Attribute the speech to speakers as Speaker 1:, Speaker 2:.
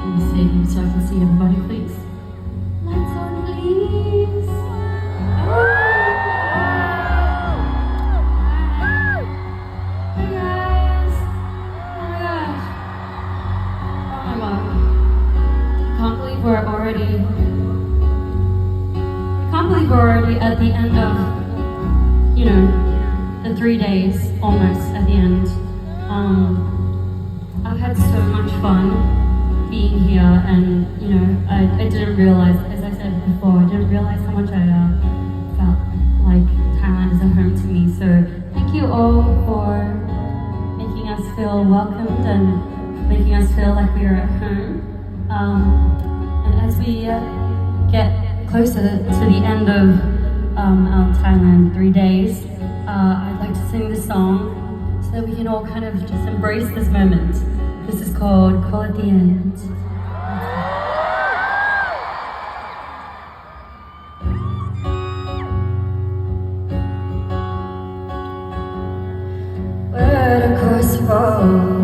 Speaker 1: Can you see so I can see everybody, please? Lights on, please. Hey guys. Oh my gosh. Oh my god. Can't believe we're already. Can't believe we're already at the end of, the 3 days, almost at the end. I've had so much fun being here, and I didn't realize, as I said before, I didn't realize how much I felt like Thailand is a home to me. So thank you all for making us feel welcomed and making us feel like we are at home. And as we get closer to the end of our Thailand 3 days, I'd like to sing this song so that we can all kind of just embrace this moment. This is called Call at the End. Where the course falls